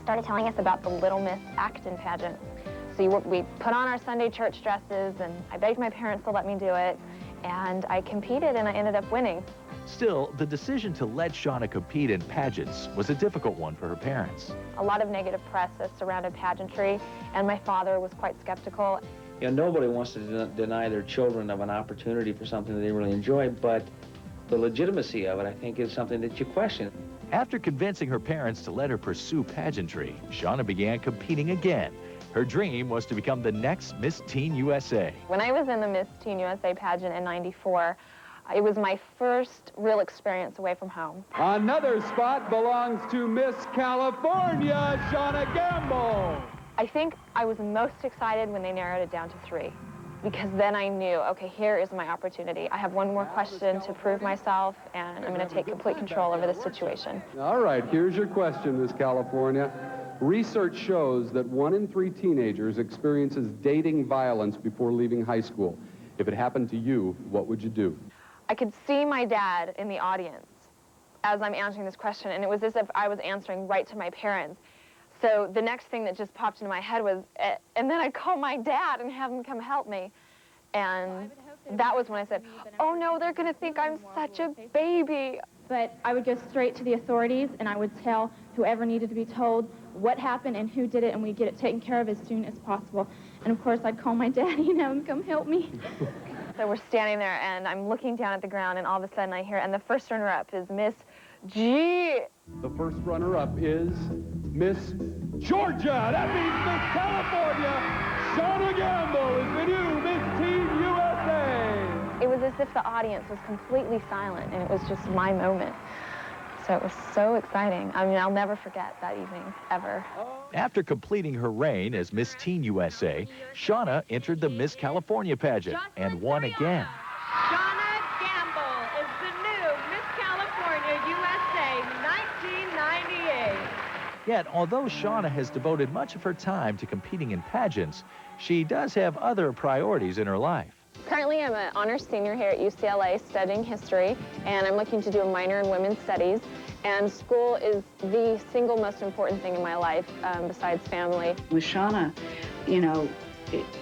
started telling us about the Little Miss Acton pageant. So we put on our Sunday church dresses, and I begged my parents to let me do it, and I competed, and I ended up winning. Still, the decision to let Shauna compete in pageants was a difficult one for her parents. A lot of negative press has surrounded pageantry, and my father was quite skeptical. You know, nobody wants to deny their children of an opportunity for something that they really enjoy, but the legitimacy of it, I think, is something that you question. After convincing her parents to let her pursue pageantry, Shauna began competing again. Her dream was to become the next Miss Teen USA. When I was in the Miss Teen USA pageant in '94, it was my first real experience away from home. Another spot belongs to Miss California, Shauna Gambil. I think I was most excited when they narrowed it down to 3, because then I knew, okay, here is my opportunity. I have one more question to prove myself, and I'm going to take complete control over this situation. All right, here's your question, Miss California. Research shows that 1 in 3 teenagers experiences dating violence before leaving high school. If it happened to you, what would you do? I could see my dad in the audience as I'm answering this question, and it was as if I was answering right to my parents. So the next thing that just popped into my head was, and then I'd call my dad and have him come help me. And that was when I said, oh no, they're going to think I'm such a baby. But I would go straight to the authorities, and I would tell whoever needed to be told what happened and who did it, and we'd get it taken care of as soon as possible. And of course, I'd call my daddy and have him come help me. So we're standing there, and I'm looking down at the ground, and all of a sudden I hear, and the first runner-up is Miss G. The first runner-up is Miss Georgia. That means Miss California. Shauna Gambil is the new Miss Teen USA. It was as if the audience was completely silent, and it was just my moment. So it was so exciting. I mean, I'll never forget that evening, ever. After completing her reign as Miss Teen USA, Shauna entered the Miss California pageant and won again. Shauna Gambil is the new Miss California USA 1998. Yet, although Shauna has devoted much of her time to competing in pageants, she does have other priorities in her life. Currently, I'm an honors senior here at UCLA studying history, and I'm looking to do a minor in women's studies. And school is the single most important thing in my life, besides family. With Shauna, you know,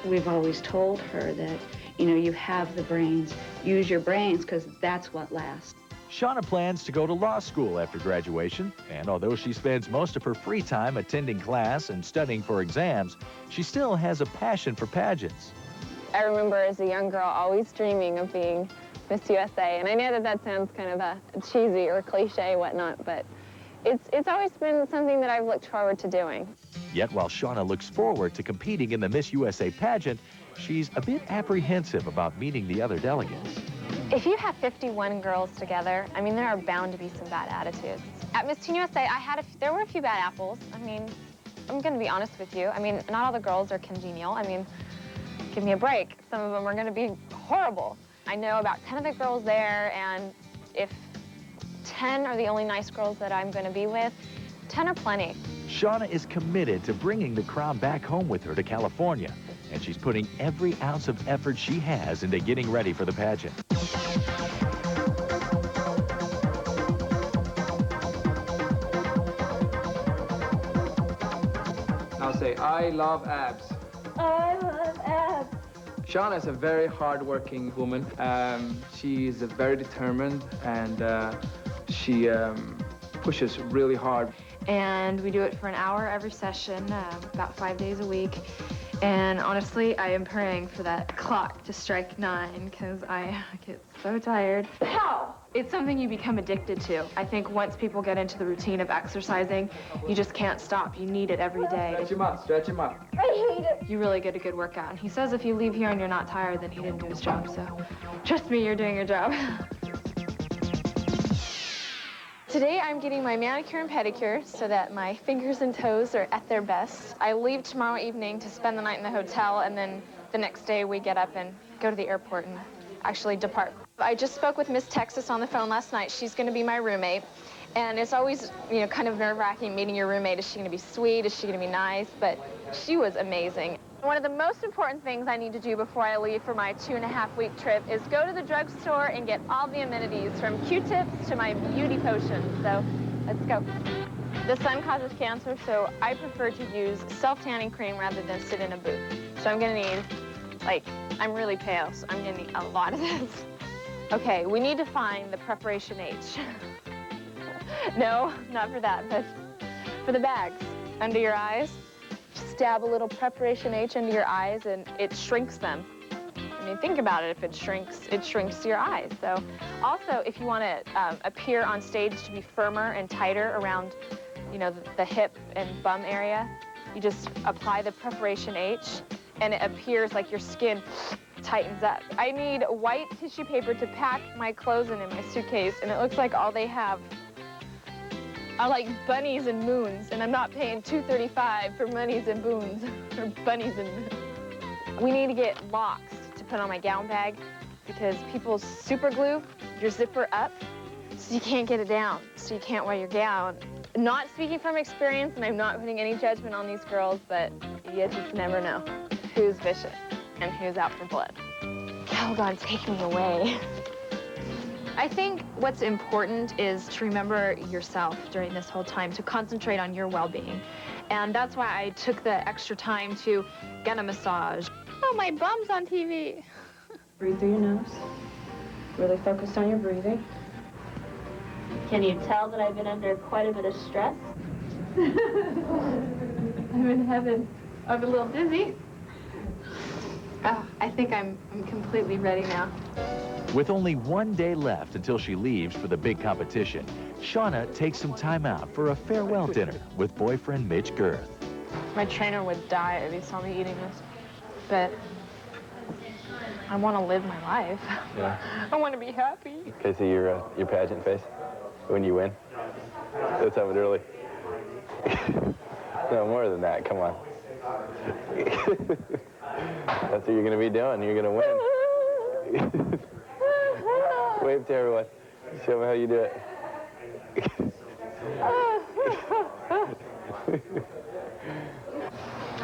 we've always told her that, you know, you have the brains. Use your brains, because that's what lasts. Shauna plans to go to law school after graduation, and although she spends most of her free time attending class and studying for exams, she still has a passion for pageants. I remember as a young girl always dreaming of being Miss USA, and I know that that sounds kind of a cheesy or cliche whatnot, but it's always been something that I've looked forward to doing. Yet while Shauna looks forward to competing in the Miss USA pageant, she's a bit apprehensive about meeting the other delegates. If you have 51 girls together, I mean, there are bound to be some bad attitudes. At Miss Teen USA, there were a few bad apples. I mean, I'm going to be honest with you. I mean, not all the girls are congenial. I mean, give me a break. Some of them are going to be horrible. I know about 10 of the girls there, and if 10 are the only nice girls that I'm going to be with, 10 are plenty. Shauna is committed to bringing the crown back home with her to California, and she's putting every ounce of effort she has into getting ready for the pageant. Now say, I love abs. I love abs. Shauna is a very hard-working woman. She is very determined, and she pushes really hard. And we do it for an hour every session, about 5 days a week. And honestly, I am praying for that clock to strike 9, because I get so tired. Pow! It's something you become addicted to. I think once people get into the routine of exercising, you just can't stop. You need it every day. Stretch him up, stretch him up. I hate it. You really get a good workout. And he says if you leave here and you're not tired, then he didn't do his job. So trust me, you're doing your job. Today I'm getting my manicure and pedicure so that my fingers and toes are at their best. I leave tomorrow evening to spend the night in the hotel, and then the next day we get up and go to the airport and actually depart. I just spoke with Miss Texas on the phone last night. She's going to be my roommate. And it's always, you know, kind of nerve-wracking meeting your roommate. Is she going to be sweet? Is she going to be nice? But she was amazing. One of the most important things I need to do before I leave for my 2.5-week trip is go to the drugstore and get all the amenities, from Q-tips to my beauty potions. So let's go. The sun causes cancer, so I prefer to use self-tanning cream rather than sit in a booth. So I'm gonna need, I'm really pale, so I'm gonna need a lot of this. Okay, we need to find the preparation H. No, not for that, but for the bags. Under your eyes, stab a little preparation H into your eyes and it shrinks them. I mean, think about it, if it shrinks your eyes. So also, if you want to appear on stage to be firmer and tighter around, you know, the hip and bum area, you just apply the preparation H and it appears like your skin tightens up. I need white tissue paper to pack my clothes in my suitcase, and it looks like all they have are like bunnies and moons, and I'm not paying $2.35 for bunnies and moons, or bunnies and moons. We need to get locks to put on my gown bag because people super glue your zipper up so you can't get it down, so you can't wear your gown. Not speaking from experience, and I'm not putting any judgment on these girls, but you just never know who's vicious and who's out for blood. Calgon, take me away. I think what's important is to remember yourself during this whole time, to concentrate on your well-being. And that's why I took the extra time to get a massage. Oh, my bum's on TV. Breathe through your nose. Really focus on your breathing. Can you tell that I've been under quite a bit of stress? I'm in heaven. I'm a little dizzy. Oh, I think I'm completely ready now. With only one day left until she leaves for the big competition, Shauna takes some time out for a farewell dinner with boyfriend Mitch Girth. My trainer would die if he saw me eating this, but I want to live my life. Yeah. I want to be happy. Okay, so your pageant face when you win. Let's have it early. No, more than that. Come on. That's what you're going to be doing. You're going to win. Wave to everyone. Show me how you do it.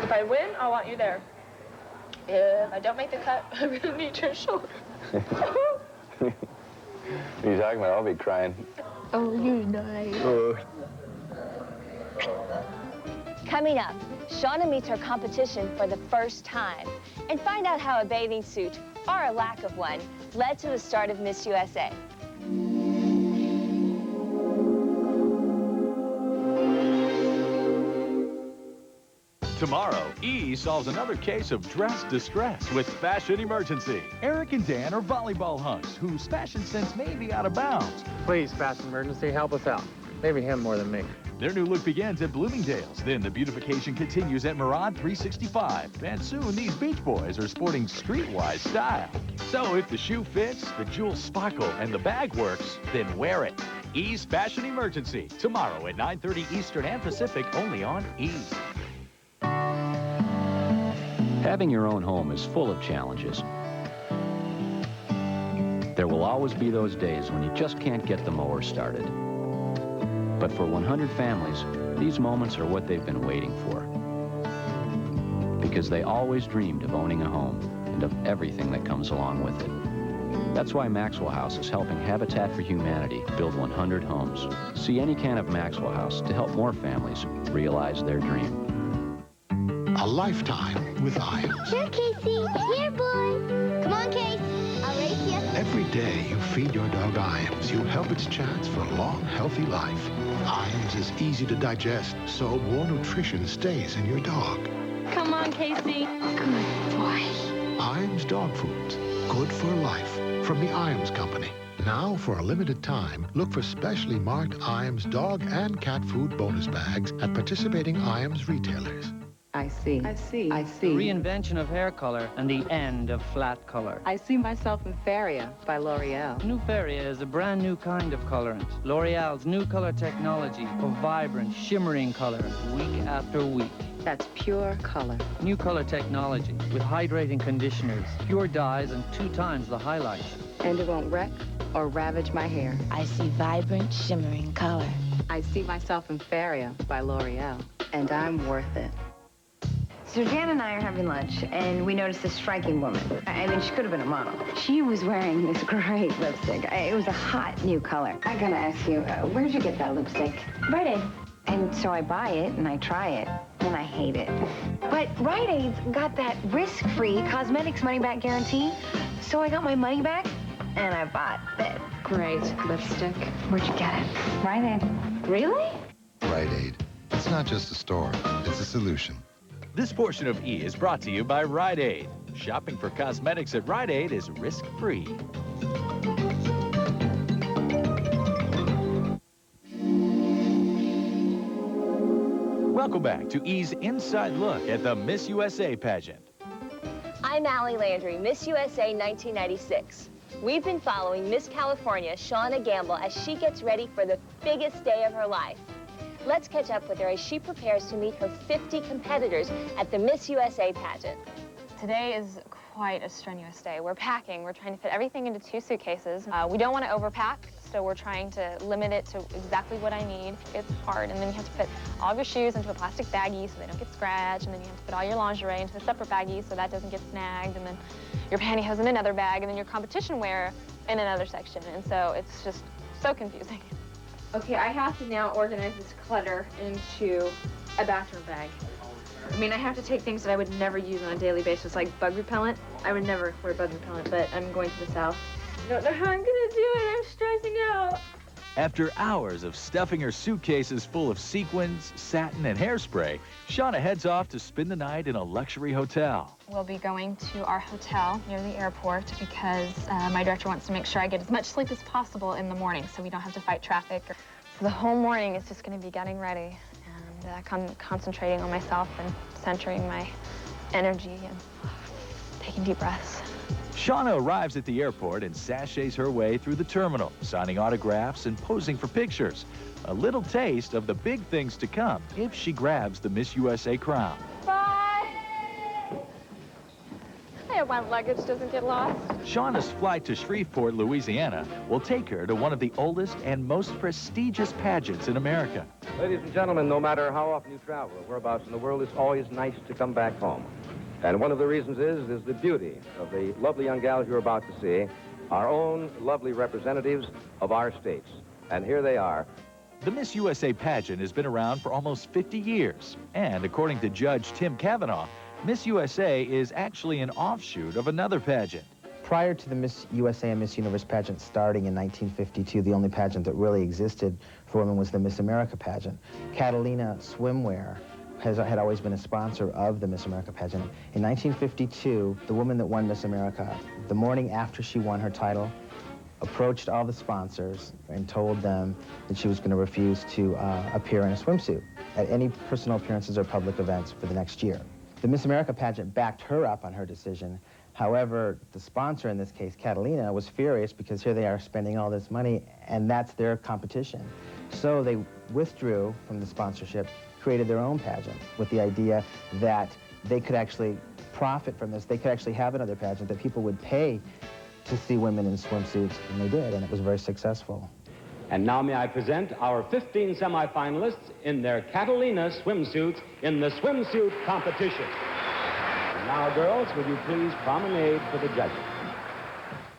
If I win, I want you there. If I don't make the cut, I really need your shoulder. What are you talking about? I'll be crying. Oh, you nice. Oh. Coming up, Shauna meets her competition for the first time and find out how a bathing suit, or a lack of one, led to the start of Miss USA. Tomorrow, E solves another case of dress distress with Fashion Emergency. Eric and Dan are volleyball hunks whose fashion sense may be out of bounds. Please, Fashion Emergency, help us out. Maybe him more than me. Their new look begins at Bloomingdale's. Then the beautification continues at Murad 365. And soon, these Beach Boys are sporting streetwise style. So if the shoe fits, the jewels sparkle, and the bag works, then wear it. E's Fashion Emergency. Tomorrow at 9:30 Eastern and Pacific, only on E! Having your own home is full of challenges. There will always be those days when you just can't get the mower started. But for 100 families, these moments are what they've been waiting for. Because they always dreamed of owning a home and of everything that comes along with it. That's why Maxwell House is helping Habitat for Humanity build 100 homes. See any can of Maxwell House to help more families realize their dream. A lifetime with Iams. Here, Casey. Here, boy. Come on, Case. I'll race you. Every day you feed your dog Iams, you help its chance for a long, healthy life. Iams is easy to digest, so more nutrition stays in your dog. Come on, Casey. Good boy. Iams dog foods. Good for life. From the Iams Company. Now, for a limited time, look for specially marked Iams dog and cat food bonus bags at participating Iams retailers. I see. I see. I see. The reinvention of hair color and the end of flat color. I see myself in Faria by L'Oreal. New Faria is a brand new kind of colorant. L'Oreal's new color technology for vibrant, shimmering color week after week. That's pure color. New color technology with hydrating conditioners, pure dyes, and 2 times the highlight. And it won't wreck or ravage my hair. I see vibrant, shimmering color. I see myself in Faria by L'Oreal. And I'm worth it. So Jan and I are having lunch, and we noticed this striking woman. I mean, she could have been a model. She was wearing this great lipstick. It was a hot new color. I gotta ask you, where'd you get that lipstick? Rite Aid. And so I buy it and I try it and I hate it. But Rite Aid's got that risk-free cosmetics money-back guarantee. So I got my money back and I bought this. Great lipstick. Where'd you get it? Rite Aid. Really? Rite Aid. It's not just a store, it's a solution. This portion of E is brought to you by Rite Aid. Shopping for cosmetics at Rite Aid is risk-free. Welcome back to E's Inside Look at the Miss USA pageant. I'm Allie Landry, Miss USA 1996. We've been following Miss California, Shauna Gambil, as she gets ready for the biggest day of her life. Let's catch up with her as she prepares to meet her 50 competitors at the Miss USA pageant. Today is quite a strenuous day. We're packing. We're trying to fit everything into 2 suitcases. We don't want to overpack, so we're trying to limit it to exactly what I need. It's hard, and then you have to put all of your shoes into a plastic baggie so they don't get scratched, and then you have to put all your lingerie into a separate baggie so that doesn't get snagged, and then your pantyhose in another bag, and then your competition wear in another section, and so it's just so confusing. Okay, I have to now organize this clutter into a bathroom bag. I mean, I have to take things that I would never use on a daily basis, like bug repellent. I would never wear bug repellent, but I'm going to the South. I don't know how I'm gonna do it. I'm stressing out. After hours of stuffing her suitcases full of sequins, satin, and hairspray, Shauna heads off to spend the night in a luxury hotel. We'll be going to our hotel near the airport because my director wants to make sure I get as much sleep as possible in the morning so we don't have to fight traffic. So the whole morning is just going to be getting ready and concentrating on myself and centering my energy and taking deep breaths. Shauna arrives at the airport and sashays her way through the terminal, signing autographs and posing for pictures. A little taste of the big things to come if she grabs the Miss USA crown. Bye! I hope my luggage doesn't get lost. Shauna's flight to Shreveport, Louisiana will take her to one of the oldest and most prestigious pageants in America. Ladies and gentlemen, no matter how often you travel or whereabouts in the world, it's always nice to come back home. And one of the reasons is the beauty of the lovely young gals you're about to see, our own lovely representatives of our states. And here they are. The Miss USA pageant has been around for almost 50 years. And according to Judge Tim Cavanaugh, Miss USA is actually an offshoot of another pageant. Prior to the Miss USA and Miss Universe pageant starting in 1952, the only pageant that really existed for women was the Miss America pageant. Catalina Swimwear had always been a sponsor of the Miss America pageant. In 1952, the woman that won Miss America, the morning after she won her title, approached all the sponsors and told them that she was going to refuse to appear in a swimsuit at any personal appearances or public events for the next year. The Miss America pageant backed her up on her decision. However, the sponsor in this case, Catalina, was furious because here they are spending all this money and that's their competition. So they withdrew from the sponsorship, created their own pageant with the idea that they could actually profit from this. They could actually have another pageant that people would pay to see women in swimsuits, and they did, and it was very successful. And now may I present our 15 semifinalists in their Catalina swimsuits in the swimsuit competition. And now, girls, will you please promenade for the judges?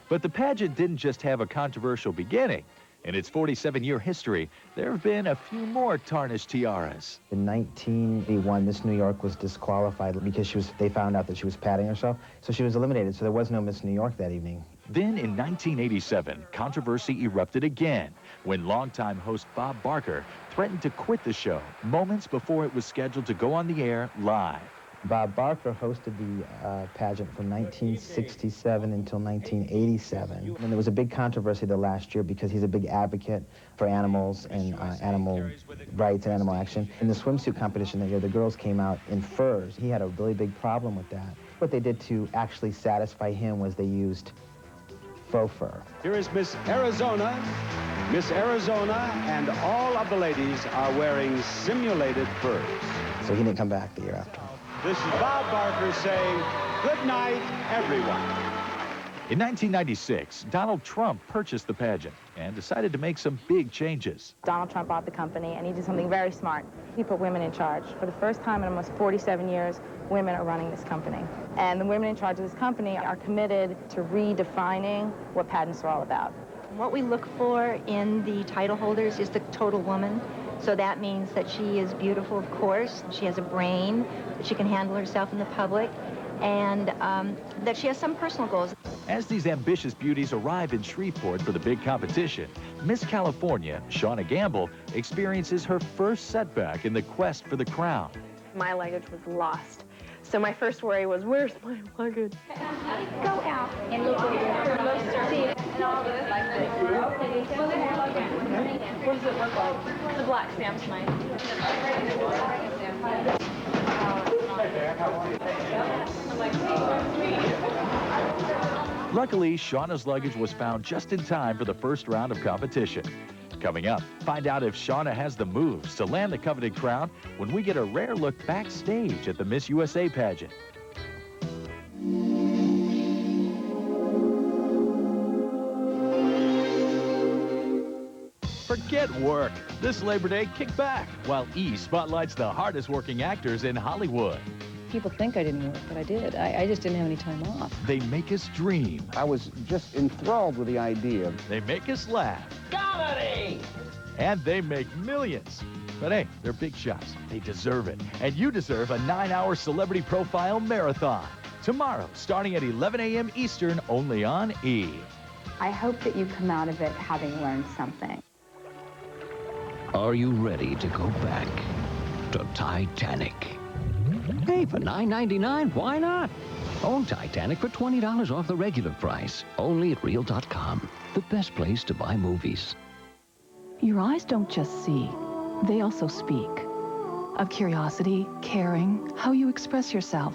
But the pageant didn't just have a controversial beginning. In its 47-year history, there have been a few more tarnished tiaras. In 1981, Miss New York was disqualified because they found out that she was patting herself, so she was eliminated, so there was no Miss New York that evening. Then in 1987, controversy erupted again when longtime host Bob Barker threatened to quit the show moments before it was scheduled to go on the air live. Bob Barker hosted the pageant from 1967 until 1987. And there was a big controversy the last year because he's a big advocate for animals and animal rights and animal action. In the swimsuit competition that year, the girls came out in furs. He had a really big problem with that. What they did to actually satisfy him was they used faux fur. Here is Miss Arizona. Miss Arizona and all of the ladies are wearing simulated furs. So he didn't come back the year after. This is Bob Barker saying, good night, everyone. In 1996, Donald Trump purchased the pageant and decided to make some big changes. Donald Trump bought the company, and he did something very smart. He put women in charge. For the first time in almost 47 years, women are running this company. And the women in charge of this company are committed to redefining what patents are all about. What we look for in the title holders is the total woman. So that means that she is beautiful, of course. She has a brain, that she can handle herself in the public, and that she has some personal goals. As these ambitious beauties arrive in Shreveport for the big competition, Miss California, Shauna Gambil, experiences her first setback in the quest for the crown. My luggage was lost. So my first worry was, where's my luggage? Go out and look over there. What does it look like? The black Samsonite. Luckily, Shauna's luggage was found just in time for the first round of competition. Coming up, find out if Shauna has the moves to land the coveted crown when we get a rare look backstage at the Miss USA pageant. Forget work. This Labor Day, kick back while E spotlights the hardest working actors in Hollywood. People think I didn't work, but I did. I just didn't have any time off. They make us dream. I was just enthralled with the idea. They make us laugh. Comedy! And they make millions. But hey, they're big shots. They deserve it. And you deserve a 9-hour celebrity profile marathon. Tomorrow, starting at 11 a.m. Eastern, only on E! I hope that you come out of it having learned something. Are you ready to go back to Titanic? Hey, for $9.99, why not? Own Titanic for $20 off the regular price. Only at Real.com, the best place to buy movies. Your eyes don't just see, they also speak. Of curiosity, caring, how you express yourself.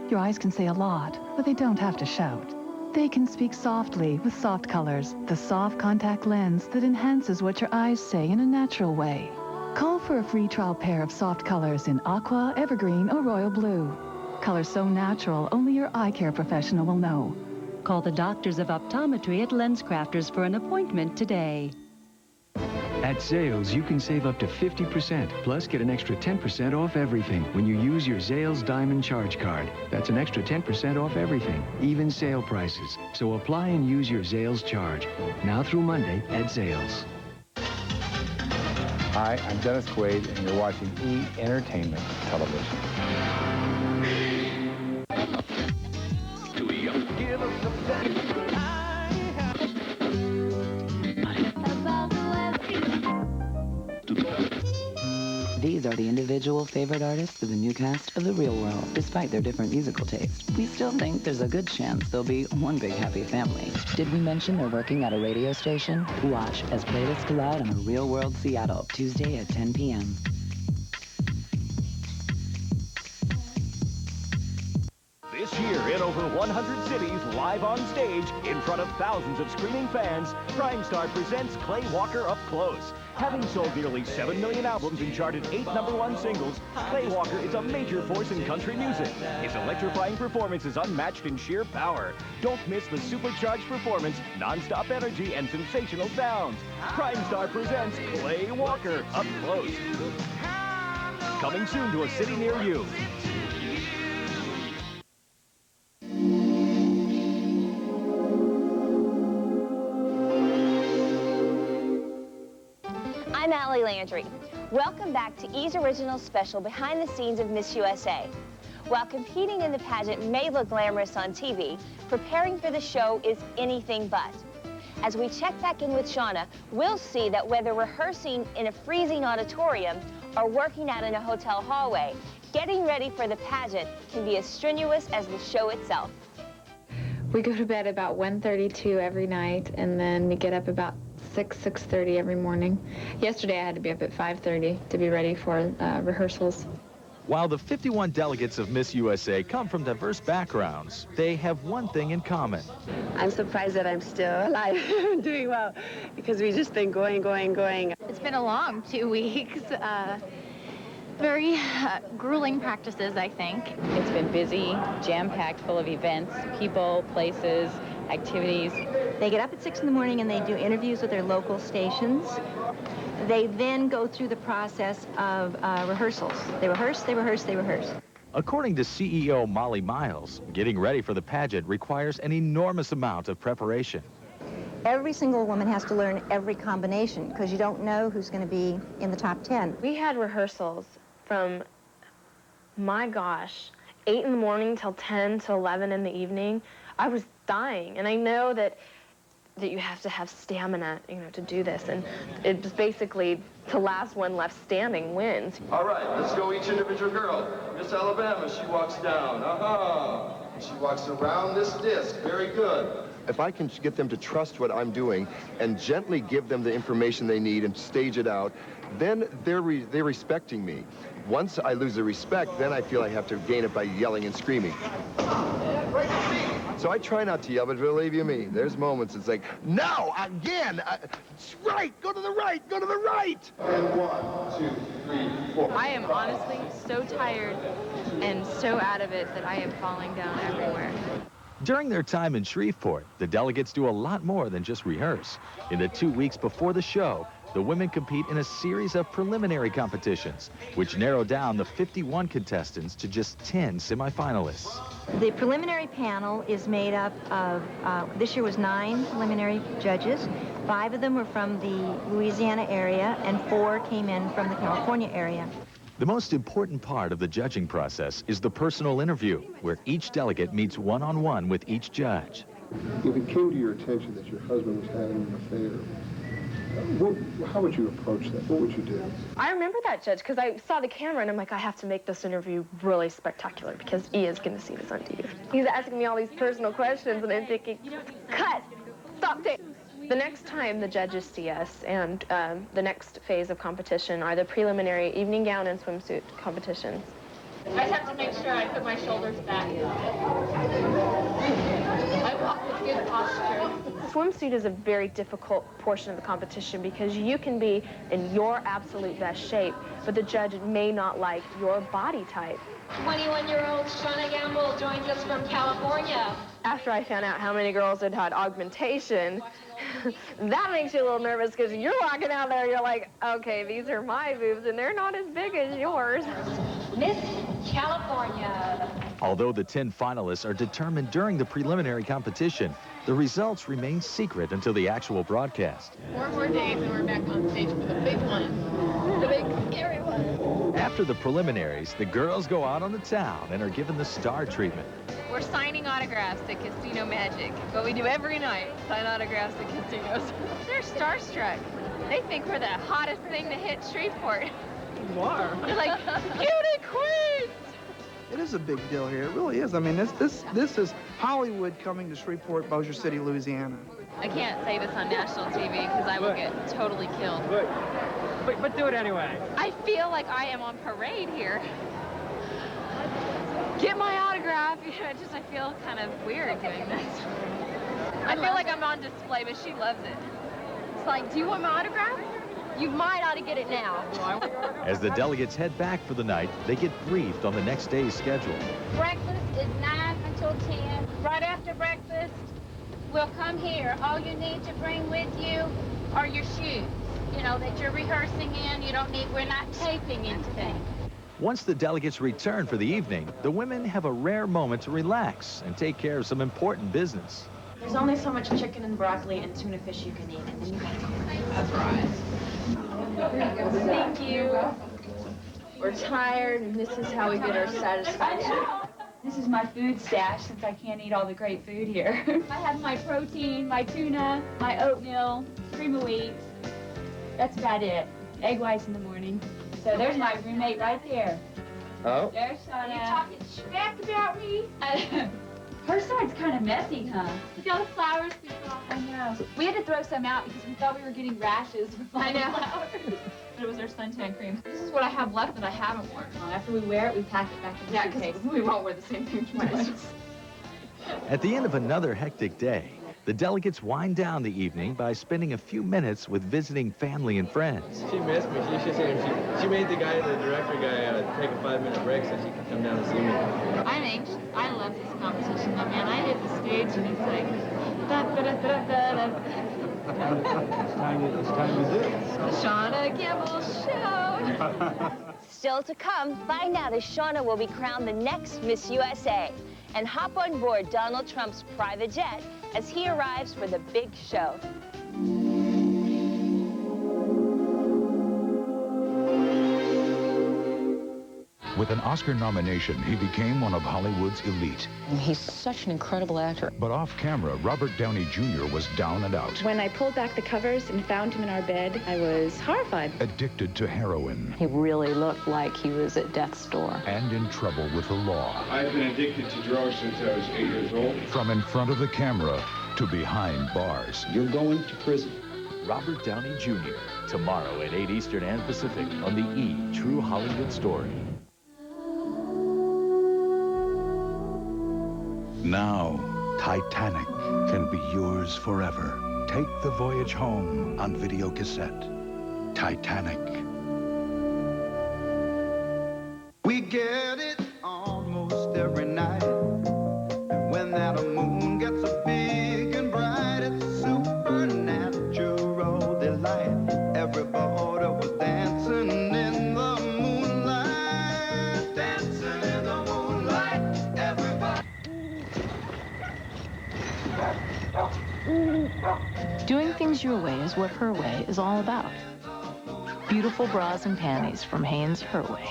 Your eyes can say a lot, but they don't have to shout. They can speak softly with Soft Colors, the soft contact lens that enhances what your eyes say in a natural way. Call for a free trial pair of Soft Colors in Aqua, Evergreen, or Royal Blue. Colors so natural, only your eye care professional will know. Call the Doctors of Optometry at LensCrafters for an appointment today. At Zales, you can save up to 50%, plus get an extra 10% off everything when you use your Zales Diamond Charge Card. That's an extra 10% off everything, even sale prices. So apply and use your Zales Charge. Now through Monday at Zales. Hi, I'm Dennis Quaid, and you're watching E! Entertainment Television. These are the individual favorite artists of the new cast of The Real World. Despite their different musical tastes, we still think there's a good chance they'll be one big happy family. Did we mention they're working at a radio station? Watch as playlists collide on The Real World Seattle, Tuesday at 10 p.m. This year, in over 100 cities, live on stage, in front of thousands of screaming fans, Primestar presents Clay Walker Up Close. Having sold nearly 7 million albums and charted 8 #1 singles, Clay Walker is a major force in country music. His electrifying performance is unmatched in sheer power. Don't miss the supercharged performance, non-stop energy, and sensational sounds. Primestar presents Clay Walker Up Close. Coming soon to a city near you. I'm Allie Landry. Welcome back to E's original special Behind the Scenes of Miss USA. While competing in the pageant may look glamorous on TV, preparing for the show is anything but. As we check back in with Shauna, we'll see that whether rehearsing in a freezing auditorium or working out in a hotel hallway, getting ready for the pageant can be as strenuous as the show itself. We go to bed about 1:32 every night, and then we get up about 6:30 every morning. Yesterday I had to be up at 5:30 to be ready for rehearsals. While the 51 delegates of Miss USA come from diverse backgrounds, they have one thing in common. I'm surprised that I'm still alive and doing well, because we've just been going. It's been a long 2 weeks. Very grueling practices, I think. It's been busy, jam-packed, full of events, people, places, activities. They get up at 6 in the morning and they do interviews with their local stations. They then go through the process of rehearsals. They rehearse. According to CEO Molly Miles, getting ready for the pageant requires an enormous amount of preparation. Every single woman has to learn every combination because you don't know who's going to be in the top 10. We had rehearsals from, my gosh, 8 in the morning till 10 to 11 in the evening. I was dying, and I know that you have to have stamina, you know, to do this, and it was basically the last one left standing wins. All right, let's go each individual girl. Miss Alabama, she walks down. She walks around this disc. Very good. If I can get them to trust what I'm doing and gently give them the information they need and stage it out, then they're respecting me. Once I lose the respect, then I feel I have to gain it by yelling and screaming. So I try not to yell, but believe you me, there's moments it's like, no, again, right, go to the right, go to the right. And 1, 2, 3, 4. I am honestly so tired and so out of it that I am falling down everywhere. During their time in Shreveport, the delegates do a lot more than just rehearse. In the 2 weeks before the show, the women compete in a series of preliminary competitions, which narrow down the 51 contestants to just 10 semifinalists. The preliminary panel is made up of, this year was 9 preliminary judges. 5 of them were from the Louisiana area, and 4 came in from the California area. The most important part of the judging process is the personal interview, where each delegate meets one-on-one with each judge. If it came to your attention that your husband was having an affair, how would you approach that? What would you do? I remember that, Judge, because I saw the camera and I'm like, I have to make this interview really spectacular because he is going to see this on TV. He's asking me all these personal questions and I'm thinking, cut, stop tape. The next time the judges see us and the next phase of competition are the preliminary evening gown and swimsuit competitions. I just have to make sure I put my shoulders back. I walk with good posture. Swimsuit is a very difficult portion of the competition because you can be in your absolute best shape, but the judge may not like your body type. 21-year-old Shauna Gambil joins us from California. After I found out how many girls had had augmentation, that makes you a little nervous because you're walking out there, you're like, okay, these are my boobs and they're not as big as yours. Miss California. Although the 10 finalists are determined during the preliminary competition, the results remain secret until the actual broadcast. 4 more days and we're back on stage for the big one. The big, scary one. After the preliminaries, the girls go out on the town and are given the star treatment. We're signing autographs at Casino Magic. What we do every night, sign autographs at casinos. They're starstruck. They think we're the hottest thing to hit Shreveport. You are. They're like, beauty queens! It is a big deal here. It really is. I mean, this is Hollywood coming to Shreveport, Bossier City, Louisiana. I can't say this on national TV because I will get totally killed. But do it anyway. I feel like I am on parade here. Get my autograph. I feel kind of weird doing this. I feel like I'm on display, but she loves it. It's like, do you want my autograph? You might ought to get it now. As the delegates head back for the night, they get briefed on the next day's schedule. Breakfast is 9 until 10. Right after breakfast, we'll come here. All you need to bring with you are your shoes, you know, that you're rehearsing in. We're not taping anything. Once the delegates return for the evening, the women have a rare moment to relax and take care of some important business. There's only so much chicken and broccoli and tuna fish you can eat, and then you gotta go. That's right. Thank you. We're tired, and this is how we get our satisfaction. This is my food stash since I can't eat all the great food here. I have my protein, my tuna, my oatmeal, cream of wheat. That's about it. Egg whites in the morning. So there's my roommate right there. Oh? There's Shauna. You talking smack about me? Her side's kind of messy, huh? Look at all the flowers we saw. I know. We had to throw some out because we thought we were getting rashes with all the flowers. But it was our suntan cream. This is what I have left that I haven't worn. After we wear it, we pack it back in the suitcase. We won't wear the same thing twice. At the end of another hectic day, the delegates wind down the evening by spending a few minutes with visiting family and friends. She missed me. She made the director guy, take a 5-minute break so she could come down and see me. I'm anxious. I love this competition, though, man. I hit the stage and it's like, da-da-da-da-da-da. It's time to do it. Shauna Gambil Show. Still to come, find out if Shauna will be crowned the next Miss USA. and hop on board Donald Trump's private jet as he arrives for the big show. With an Oscar nomination, he became one of Hollywood's elite. He's such an incredible actor. But off camera, Robert Downey Jr. was down and out. When I pulled back the covers and found him in our bed, I was horrified. Addicted to heroin. He really looked like he was at death's door. And in trouble with the law. I've been addicted to drugs since I was 8 years old. From in front of the camera to behind bars. You're going to prison. Robert Downey Jr. Tomorrow at 8 Eastern and Pacific on the E! True Hollywood Story. Now, Titanic can be yours forever. Take the voyage home on video cassette. Titanic. We get it almost every night. And when that moon gets so big and bright, it's a supernatural delight. Everybody was dancing in the moonlight. Dancing in the moonlight. Everybody. Doing things your way is what Her Way is all about. Beautiful bras and panties from Hanes Her Way.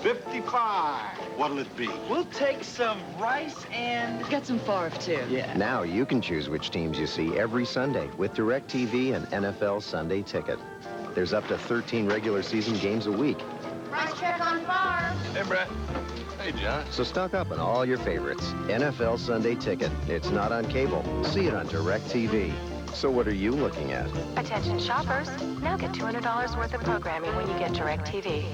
55. What'll it be? We'll take some rice and Get some farf, too. yeah. Now you can choose which teams you see every Sunday with DirecTV and NFL Sunday Ticket. There's up to 13 regular season games a week. Price check on farm. Hey, Brett. Hey, John. So stock up on all your favorites. NFL Sunday Ticket. It's not on cable. See it on DirecTV. So what are you looking at? Attention shoppers, now get $200 worth of programming when you get DirecTV.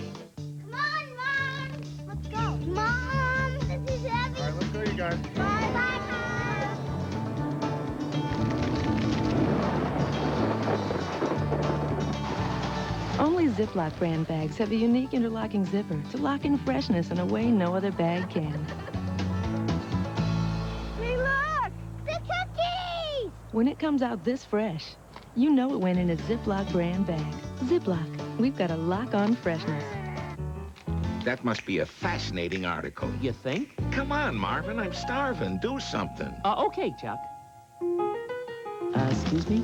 Let's go. Mom, this is heavy. All right, let's go, you guys. Bye-bye. Only Ziploc brand bags have a unique interlocking zipper to lock in freshness in a way no other bag can. Hey, look! The cookies! When it comes out this fresh, you know it went in a Ziploc brand bag. Ziploc, we've got a lock-on freshness. That must be a fascinating article. You think? Come on, Marvin, I'm starving. Do something. Okay, Chuck. Excuse me?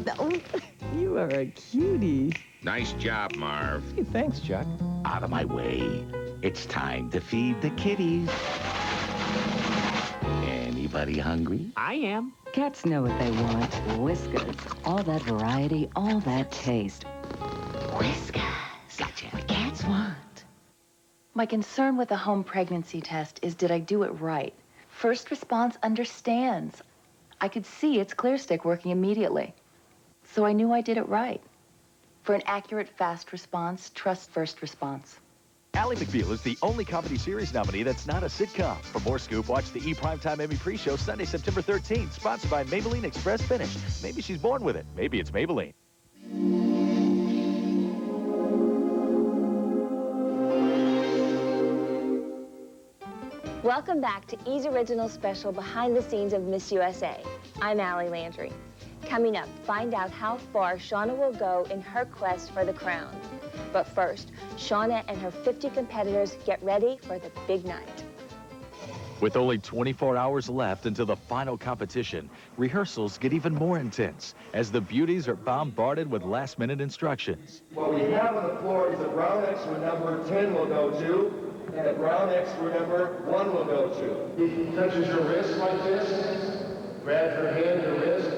You are a cutie. Nice job, Marv. Hey, thanks, Chuck. Out of my way. It's time to feed the kitties. Anybody hungry? I am. Cats know what they want. Whiskers. All that variety, all that taste. Whiskers. Gotcha. What cats want. My concern with the home pregnancy test is, did I do it right? First response understands. I could see its clear stick working immediately. So I knew I did it right. For an accurate, fast response, trust first response. Ally McBeal is the only comedy series nominee that's not a sitcom. For more scoop, watch the E! Primetime Emmy pre-show Sunday, September 13th, sponsored by Maybelline Express Finish. Maybe she's born with it. Maybe it's Maybelline. Welcome back to E's original special Behind the Scenes of Miss USA. I'm Allie Landry. Coming up, find out how far Shauna will go in her quest for the crown. But first, Shauna and her 50 competitors get ready for the big night. With only 24 hours left until the final competition, rehearsals get even more intense as the beauties are bombarded with last-minute instructions. What we have on the floor is the brown X where number 10 will go to, and the brown X where number 1 will go to. He touches your wrist like this, grabs your hand, your wrist.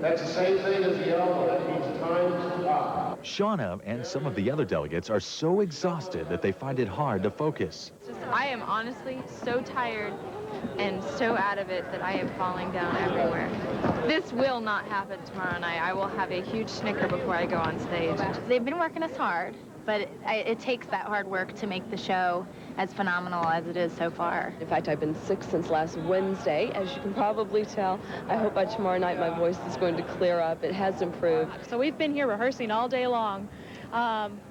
That's the same thing as the elbow. That means time to stop. Shauna and some of the other delegates are so exhausted that they find it hard to focus. I am honestly so tired and so out of it that I am falling down everywhere. This will not happen tomorrow night. I will have a huge snicker before I go on stage. They've been working us hard, but it takes that hard work to make the show as phenomenal as it is so far. In fact, I've been sick since last Wednesday, as you can probably tell. I hope by tomorrow night my voice is going to clear up. It has improved. So we've been here rehearsing all day long.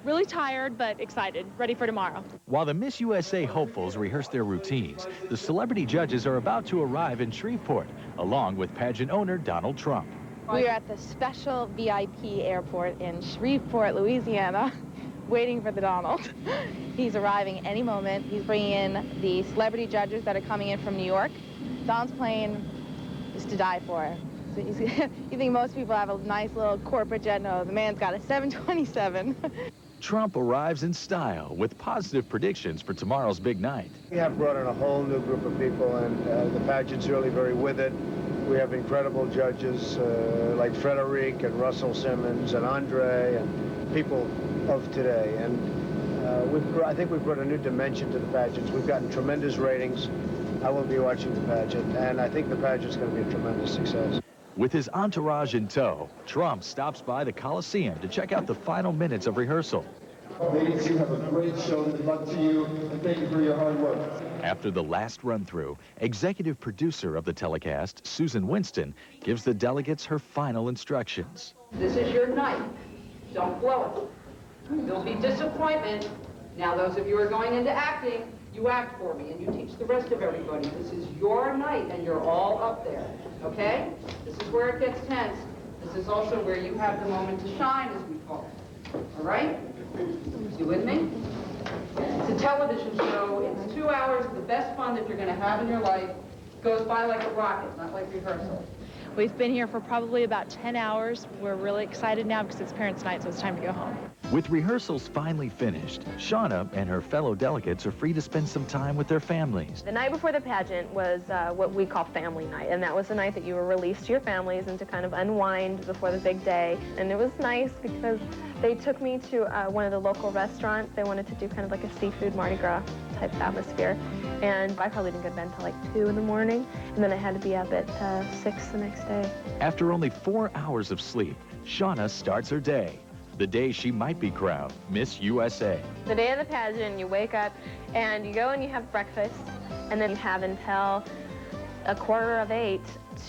Really tired, but excited, ready for tomorrow. While the Miss USA hopefuls rehearse their routines, the celebrity judges are about to arrive in Shreveport, along with pageant owner Donald Trump. We are at the special VIP airport in Shreveport, Louisiana, waiting for the Donald. He's arriving any moment. He's bringing in the celebrity judges that are coming in from New York. Don's plane is to die for. So you think most people have a nice little corporate jet? No, the man's got a 727. Trump arrives in style with positive predictions for tomorrow's big night. We have brought in a whole new group of people, and the pageant's really very with it. We have incredible judges like Frederic and Russell Simmons and Andre and people of today. And I think we've brought a new dimension to the pageants. We've gotten tremendous ratings. I will be watching the pageant, and I think the pageant's going to be a tremendous success. With his entourage in tow, Trump stops by the Coliseum to check out the final minutes of rehearsal. Ladies, you have a great show. Good luck to you, and thank you for your hard work. After the last run-through, executive producer of the telecast, Susan Winston, gives the delegates her final instructions. This is your night. Don't blow it. There'll be disappointment. Now, those of you who are going into acting, you act for me, and you teach the rest of everybody. This is your night, and you're all up there, okay? This is where it gets tense. This is also where you have the moment to shine, as we call it. All right? You with me? It's a television show. It's 2 hours of the best fun that you're going to have in your life. It goes by like a rocket, not like rehearsal. We've been here for probably about 10 hours. We're really excited now because it's parents' night, so it's time to go home. With rehearsals finally finished, Shauna and her fellow delegates are free to spend some time with their families. The night before the pageant was what we call family night, and that was the night that you were released to your families and to kind of unwind before the big day. And it was nice because they took me to one of the local restaurants. They wanted to do kind of like a seafood Mardi Gras type atmosphere. And I probably didn't go to bed until like 2 in the morning, and then I had to be up at 6 the next day. After only 4 hours of sleep, Shauna starts her day. The day she might be crowned Miss USA. The day of the pageant, you wake up and you go and you have breakfast, and then you have until 7:45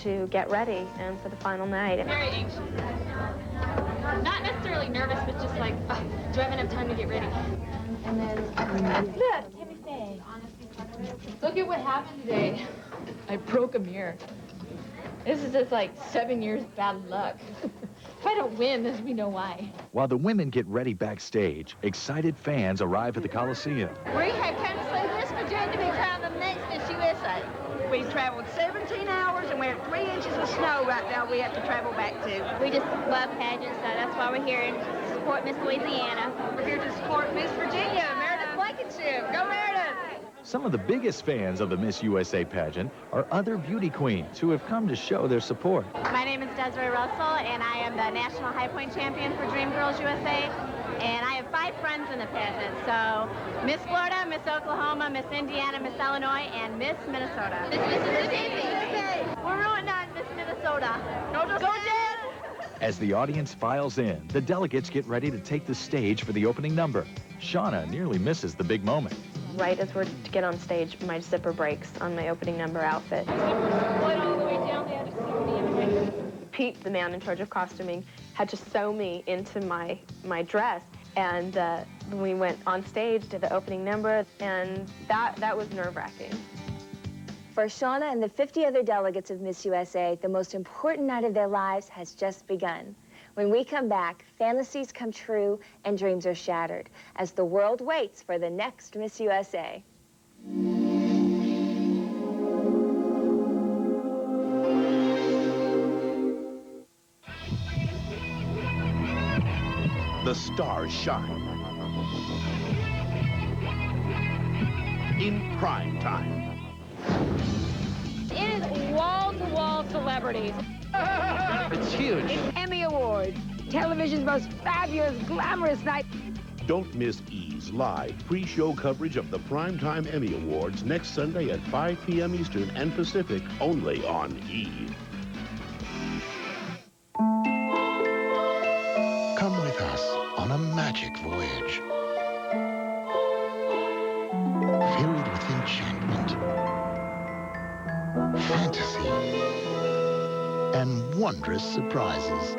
to get ready and for the final night. Very anxious. Not necessarily nervous, but just like, do I have enough time to get ready? And then, look, Timmy say. Look at what happened today. I broke a mirror. This is just like 7 years bad luck. If I don't win, then we know why. While the women get ready backstage, excited fans arrive at the Coliseum. We have come to see Miss Virginia to be crowned the next Miss USA. We've traveled 17 hours, and we have 3 inches of snow right now we have to travel back to. We just love pageants, so that's why we're here to support Miss Louisiana. We're here to support Miss Virginia, Meredith Blankenship. Go Meredith! Some of the biggest fans of the Miss USA pageant are other beauty queens who have come to show their support. My name is Desiree Russell, and I am the National High Point Champion for Dream Girls USA. And I have 5 friends in the pageant, so Miss Florida, Miss Oklahoma, Miss Indiana, Miss Illinois, and Miss Minnesota. Miss Mississippi! We're ruined on Miss Minnesota. Go Jets! As the audience files in, the delegates get ready to take the stage for the opening number. Shauna nearly misses the big moment. Right as we're to get on stage, my zipper breaks on my opening number outfit. All the way down there to sew me. Pete, the man in charge of costuming, had to sew me into my dress. And we went on stage to the opening number, and that was nerve-wracking. For Shauna and the 50 other delegates of Miss USA, the most important night of their lives has just begun. When we come back, fantasies come true and dreams are shattered as the world waits for the next Miss USA. The stars shine in prime time. It is wall-to-wall celebrities. It's huge. Emmy Awards, television's most fabulous, glamorous night. Don't miss E's live pre-show coverage of the Primetime Emmy Awards next Sunday at 5 p.m. Eastern and Pacific, only on E. Come with us on a magic voyage. Filled with enchantment, fantasy, and wondrous surprises.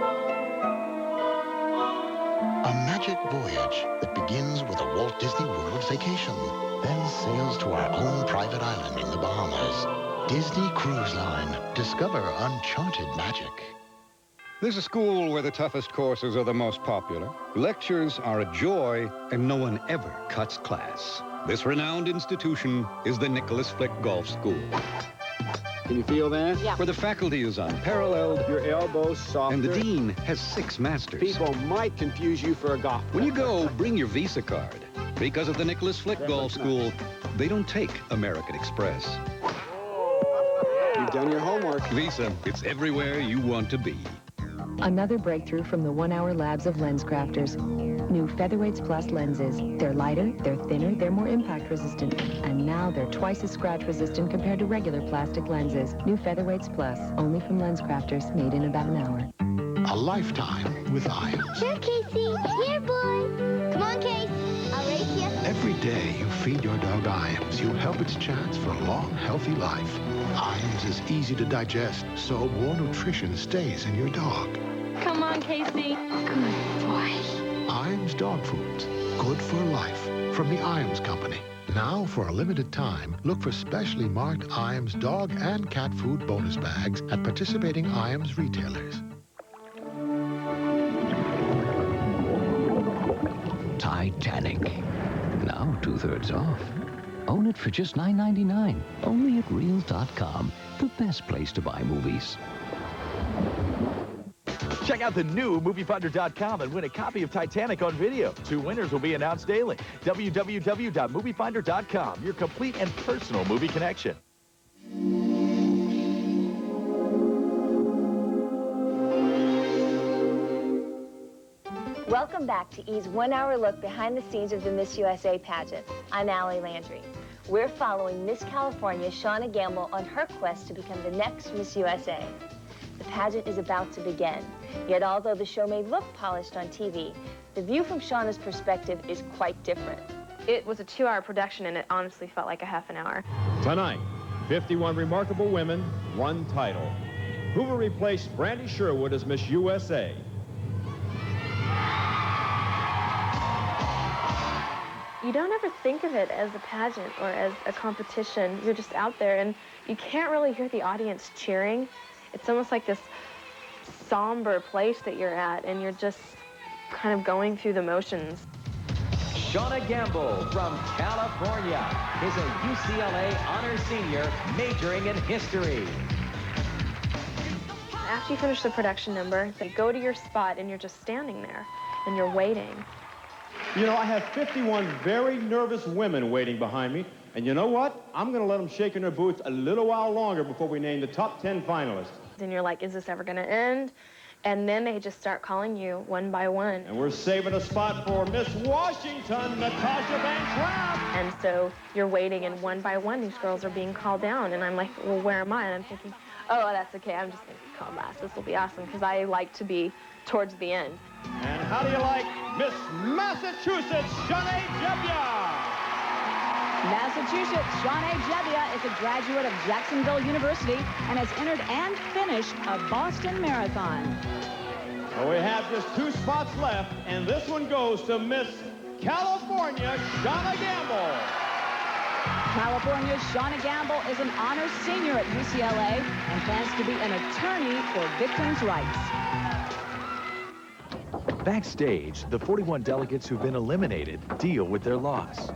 A magic voyage that begins with a Walt Disney World vacation, then sails to our own private island in the Bahamas. Disney Cruise Line. Discover uncharted magic. There's a school where the toughest courses are the most popular. Lectures are a joy, and no one ever cuts class. This renowned institution is the Nicholas Flick Golf School. Can you feel that? Yeah. Where the faculty is unparalleled. Your elbows softer. And the dean has 6 masters. People might confuse you for a golf player. When you go, bring your Visa card. Because of the Nicholas Flick Golf School, they don't take American Express. You've done your homework. Visa, it's everywhere you want to be. Another breakthrough from the 1 Hour Labs of Lens Crafters. New Featherweights Plus lenses. They're lighter, they're thinner, they're more impact resistant. And now they're twice as scratch resistant compared to regular plastic lenses. New Featherweights Plus, only from Lens Crafters, made in about an hour. A lifetime with Iams. Sure, Casey. Here, boy. Come on, Case. I'll race you. Every day you feed your dog Iams, you help its chance for a long, healthy life. Iams is easy to digest, so more nutrition stays in your dog. Come on, Casey. Good boy. Iams Dog Foods. Good for life. From the Iams Company. Now, for a limited time, look for specially marked Iams dog and cat food bonus bags at participating Iams retailers. Titanic. Now 2/3 off. Own it for just $9.99. Only at Real.com. The best place to buy movies. Check out the new MovieFinder.com and win a copy of Titanic on video. 2 winners will be announced daily. www.MovieFinder.com, your complete and personal movie connection. Welcome back to E's 1 Hour look behind the scenes of the Miss USA pageant. I'm Allie Landry. We're following Miss California, Shauna Gambil, on her quest to become the next Miss USA. The pageant is about to begin. Yet although the show may look polished on TV, the view from Shauna's perspective is quite different. It was a 2-hour production, and it honestly felt like a half an hour. Tonight, 51 remarkable women, 1 title. Who will replace Brandy Sherwood as Miss USA? You don't ever think of it as a pageant or as a competition. You're just out there, and you can't really hear the audience cheering. It's almost like this somber place that you're at, and you're just kind of going through the motions. Shauna Gambil from California is a UCLA honor senior majoring in history. After you finish the production number, you go to your spot, and you're just standing there, and you're waiting. You know, I have 51 very nervous women waiting behind me, and you know what? I'm going to let them shake in their boots a little while longer before we name the top 10 finalists. And you're like, is this ever going to end? And then they just start calling you one by one. And we're saving a spot for Miss Washington, Natasha Van Trapp. And so you're waiting, and one by one, these girls are being called down. And I'm like, well, where am I? And I'm thinking, oh, that's okay. I'm just going to be called last. This will be awesome, because I like to be towards the end. And how do you like Miss Massachusetts, Shauna Jebbia? Massachusetts, Shauna Jebbia is a graduate of Jacksonville University and has entered and finished a Boston Marathon. Well, we have just 2 spots left, and this one goes to Miss California, Shauna Gambil. California's Shauna Gambil is an honors senior at UCLA and plans to be an attorney for victims' rights. Backstage, the 41 delegates who've been eliminated deal with their loss. To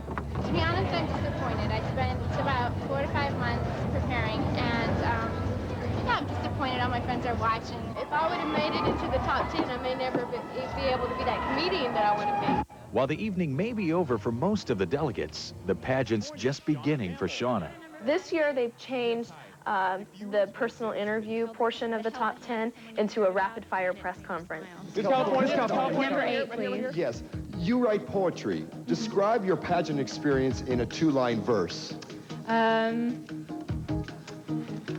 be honest, I'm disappointed. I spent about 4 to 5 months preparing, and yeah, I'm disappointed. All my friends are watching. If I would have made it into the top 10, I may never be able to be that comedian that I want to be. While the evening may be over for most of the delegates, the pageant's just beginning for Shauna. This year, they've changed the personal interview portion of the top 10 into a rapid-fire press conference. Number 8, please. Yes. You write poetry. Describe your pageant experience in a 2-line verse.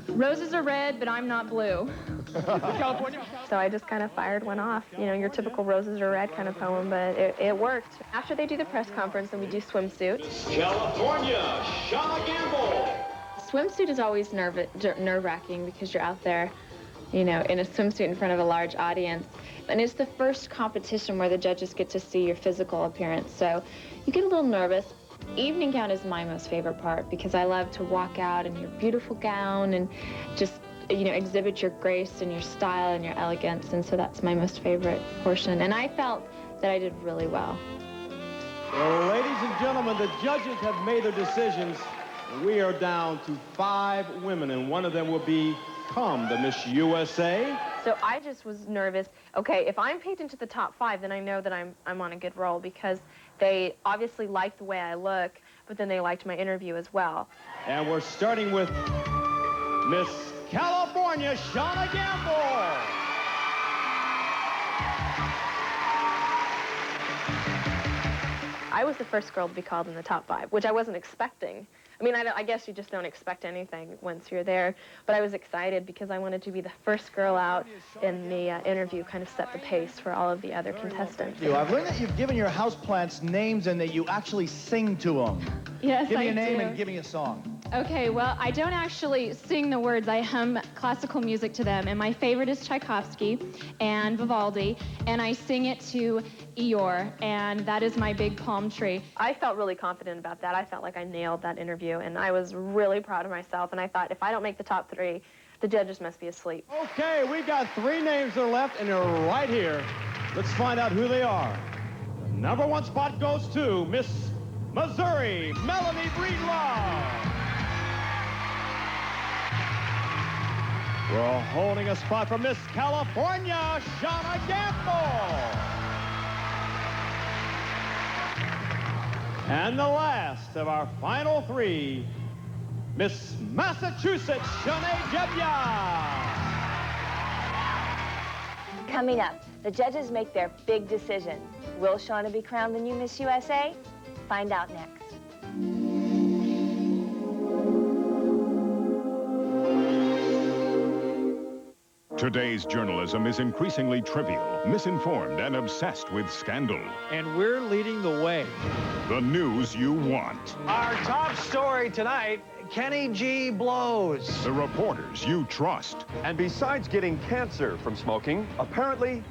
Roses are red, but I'm not blue. California. So I just kind of fired one off. You know, your typical roses are red kind of poem, but it worked. After they do the press conference and we do swimsuits. California, Shauna Gambil. Swimsuit is always nerve-wracking because you're out there, you know, in a swimsuit in front of a large audience. And it's the first competition where the judges get to see your physical appearance. So you get a little nervous. Evening gown is my most favorite part because I love to walk out in your beautiful gown and just you know, exhibit your grace and your style and your elegance, and so that's my most favorite portion. And I felt that I did really well. Well, ladies and gentlemen, the judges have made their decisions. We are down to 5 women, and one of them will become the Miss USA. So I just was nervous. Okay, if I'm picked into the top 5, then I know that I'm on a good roll, because they obviously liked the way I look, but then they liked my interview as well. And we're starting with Miss California, Shauna Gambil. I was the first girl to be called in the top 5, which I wasn't expecting. I mean, I guess you just don't expect anything once you're there, but I was excited because I wanted to be the first girl out in the interview, kind of set the pace for all of the other contestants. I've learned that you've given your houseplants names and that you actually sing to them. Yes, Give me I a name do. and give me a song. Okay, well, I don't actually sing the words. I hum classical music to them, and my favorite is Tchaikovsky and Vivaldi, and I sing it to Eeyore, and that is my big palm tree. I felt really confident about that. I felt like I nailed that interview, and I was really proud of myself, and I thought, if I don't make the top 3, the judges must be asleep. Okay, we got 3 names that are left, and they're right here. Let's find out who they are. The number 1 spot goes to Miss Missouri, Melanie Breedlove. We're holding a spot for Miss California, Shauna Gambil. And the last of our final 3, Miss Massachusetts, Shauna Jebbia. Coming up, the judges make their big decision. Will Shauna be crowned the new Miss USA? Find out next. Today's journalism is increasingly trivial, misinformed, and obsessed with scandal. And we're leading the way. The news you want. Our top story tonight, Kenny G blows. The reporters you trust. And besides getting cancer from smoking, apparently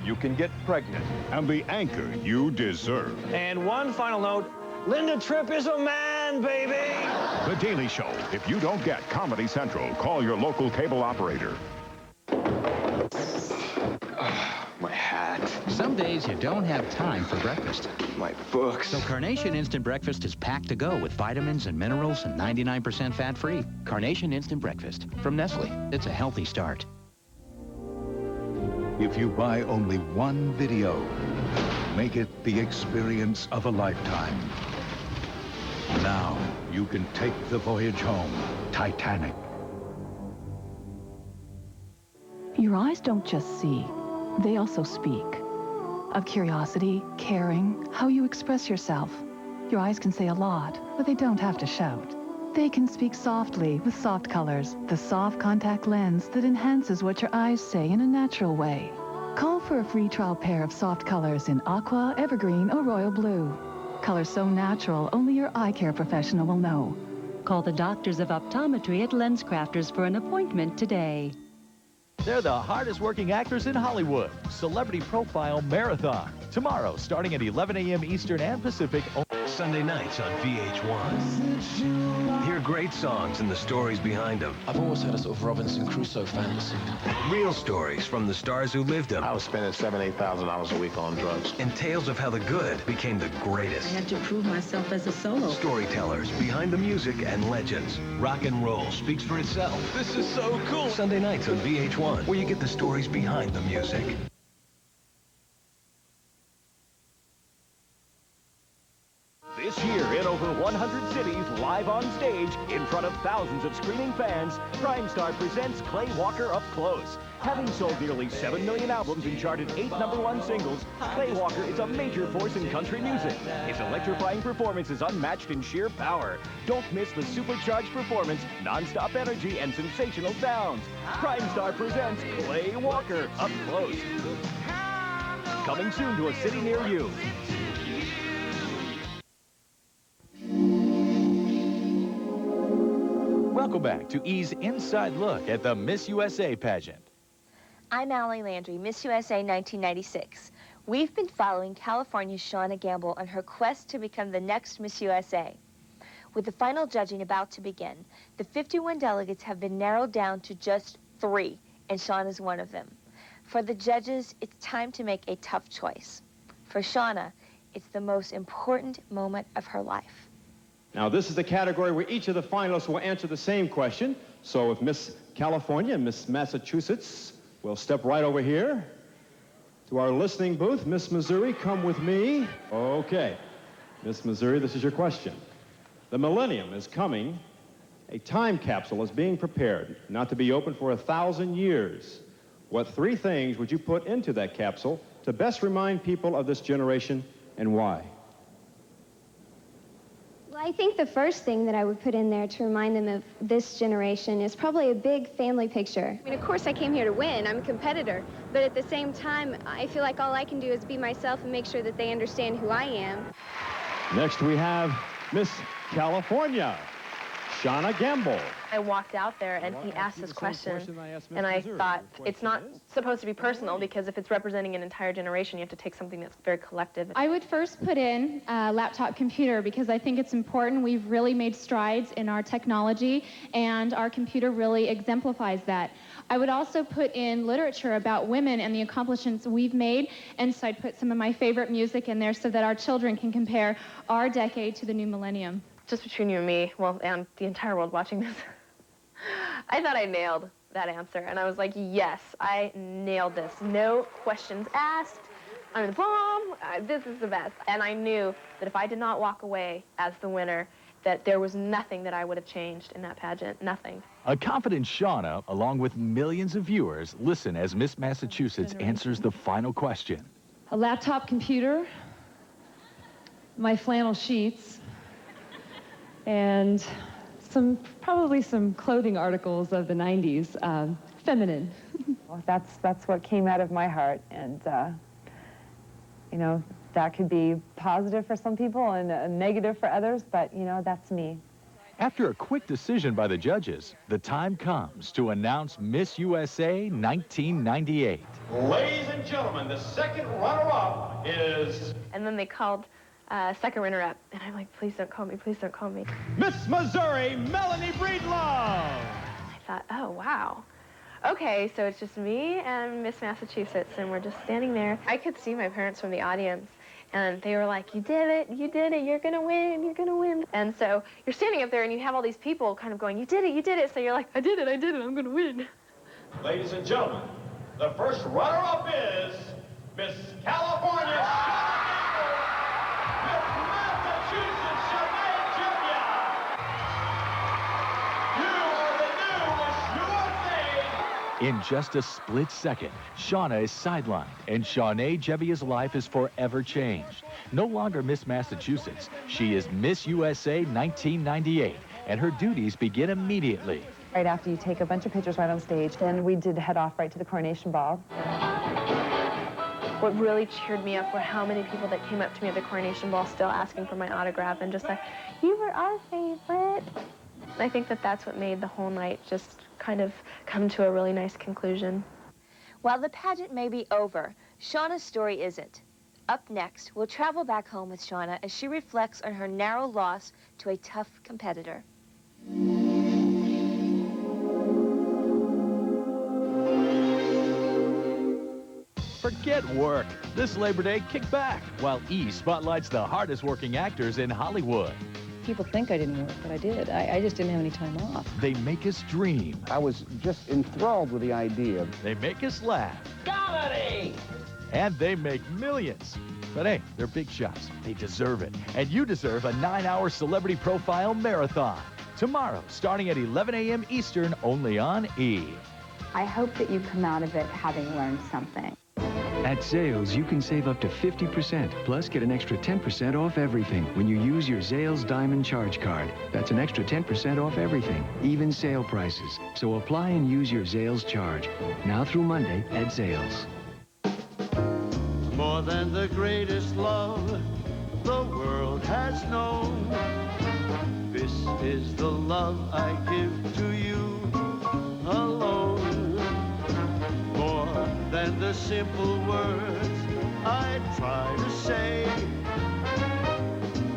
you can get pregnant. And the anchor you deserve. And one final note, Linda Tripp is a man, baby. The Daily Show. If you don't get Comedy Central, call your local cable operator. My hat. Some days you don't have time for breakfast. My books. So Carnation Instant Breakfast is packed to go with vitamins and minerals and 99% fat-free. Carnation Instant Breakfast from Nestle. It's a healthy start. If you buy only one video, make it the experience of a lifetime. Now you can take the voyage home. Titanic. Your eyes don't just see, they also speak. Of curiosity, caring, how you express yourself. Your eyes can say a lot, but they don't have to shout. They can speak softly with Soft Colors, the soft contact lens that enhances what your eyes say in a natural way. Call for a free trial pair of Soft Colors in Aqua, Evergreen, or Royal Blue. Colors so natural, only your eye care professional will know. Call the Doctors of Optometry at LensCrafters for an appointment today. They're the hardest working actors in Hollywood. Celebrity Profile Marathon. Tomorrow, starting at 11 a.m. Eastern and Pacific. Sunday nights on VH1. Hear great songs and the stories behind them. I've always had a sort of Robinson Crusoe fantasy. Real stories from the stars who lived them. I was spending $7,000 to $8,000 a week on drugs. And tales of how the good became the greatest. I had to prove myself as a solo. Storytellers behind the music and legends. Rock and roll speaks for itself. This is so cool. Sunday nights on VH1, where you get the stories behind the music. This year, in over 100 cities, live on stage, in front of thousands of screaming fans, Prime Star presents Clay Walker Up Close. Having sold nearly 7 million albums and charted 8 #1 singles, Clay Walker is a major force in country music. His electrifying performance is unmatched in sheer power. Don't miss the supercharged performance, non-stop energy, and sensational sounds. Prime Star presents Clay Walker Up Close. Coming soon to a city near you. Welcome back to E's Inside Look at the Miss USA pageant. I'm Allie Landry, Miss USA 1996. We've been following California's Shauna Gambil on her quest to become the next Miss USA. With the final judging about to begin, the 51 delegates have been narrowed down to just 3, and Shauna is one of them. For the judges, it's time to make a tough choice. For Shauna, it's the most important moment of her life. Now, this is the category where each of the finalists will answer the same question. So if Miss California and Miss Massachusetts will step right over here to our listening booth. Miss Missouri, come with me. Okay. Miss Missouri, this is your question. The millennium is coming. A time capsule is being prepared, not to be open for 1,000 years. What 3 things would you put into that capsule to best remind people of this generation, and why? Well, I think the first thing that I would put in there to remind them of this generation is probably a big family picture. I mean, of course I came here to win. I'm a competitor. But at the same time, I feel like all I can do is be myself and make sure that they understand who I am. Next we have Miss California, Shauna Gambil. I walked out there and he asked this question, and I thought, it's not supposed to be personal, because if it's representing an entire generation, you have to take something that's very collective. I would first put in a laptop computer because I think it's important. We've really made strides in our technology, and our computer really exemplifies that. I would also put in literature about women and the accomplishments we've made, and so I'd put some of my favorite music in there so that our children can compare our decade to the new millennium. Just between you and me, well, and the entire world watching this, I thought I nailed that answer, and I was like, yes, I nailed this. No questions asked. I'm the bomb. This is the best. And I knew that if I did not walk away as the winner, that there was nothing that I would have changed in that pageant, nothing. A confident Shauna, along with millions of viewers, listen as Miss Massachusetts answers the final question. A laptop computer, my flannel sheets, and probably some clothing articles of the 90s, feminine. Well, that's what came out of my heart, and you know, that could be positive for some people and negative for others, but you know, that's me. After a quick decision by the judges, the time comes to announce Miss USA 1998. Ladies and gentlemen, the second runner-up is... And then they called second runner-up, and I'm like, please don't call me, please don't call me. Miss Missouri, Melanie Breedlove. I thought, oh, wow. Okay, so it's just me and Miss Massachusetts, and we're just standing there. I could see my parents from the audience, and they were like, you did it, you're gonna win, you're gonna win. And so you're standing up there, and you have all these people kind of going, you did it. So you're like, I did it, I'm gonna win. Ladies and gentlemen, the first runner-up is Miss California. In just a split second, Shauna is sidelined, and Shauna Jevvia's life is forever changed. No longer Miss Massachusetts, she is Miss USA 1998, and her duties begin immediately. Right after you take a bunch of pictures right on stage, then we did head off right to the coronation ball. What really cheered me up were how many people that came up to me at the coronation ball still asking for my autograph and just like, you were our favorite. I think that that's what made the whole night just kind of come to a really nice conclusion. While the pageant may be over, Shauna's story isn't. Up next, we'll travel back home with Shauna as she reflects on her narrow loss to a tough competitor. Forget work. This Labor Day, kick back while E! Spotlights the hardest working actors in Hollywood. People think I didn't work, but I did. I just didn't have any time off. They make us dream. I was just enthralled with the idea. They make us laugh. Comedy! And they make millions. But hey, they're big shots. They deserve it. And you deserve a 9-hour celebrity profile marathon. Tomorrow, starting at 11 a.m. Eastern, only on E! I hope that you come out of it having learned something. At Zales, you can save up to 50%, plus get an extra 10% off everything when you use your Zales Diamond Charge Card. That's an extra 10% off everything, even sale prices. So apply and use your Zales Charge. Now through Monday at Zales. More than the greatest love the world has known. This is the love I give to you alone. More than the simple words I try to say.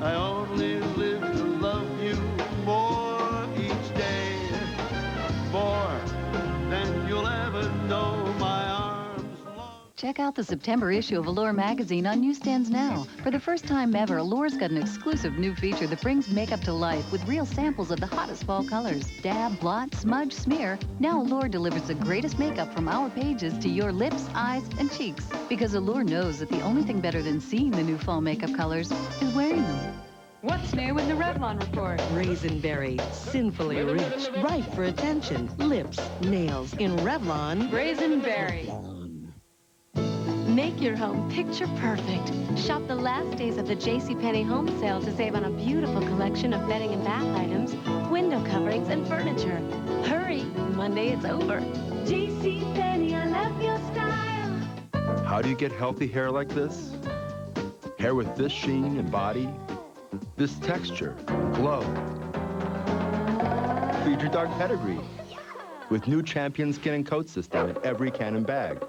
I only live to love you Check out the September issue of Allure magazine on newsstands now. For the first time ever, Allure's got an exclusive new feature that brings makeup to life with real samples of the hottest fall colors. Dab, blot, smudge, smear. Now Allure delivers the greatest makeup from our pages to your lips, eyes, and cheeks. Because Allure knows that the only thing better than seeing the new fall makeup colors is wearing them. What's new in the Revlon report? Raisinberry, sinfully rich, ripe for attention. Lips, nails, in Revlon. Raisinberry. Make your home picture perfect. Shop the last days of the JCPenney home sale to save on a beautiful collection of bedding and bath items, window coverings, and furniture. Hurry, Monday it's over. JCPenney, I love your style. How do you get healthy hair like this? Hair with this sheen and body, this texture, glow. Feed your dog pedigree with new Champion Skin and Coat System in every can and bag.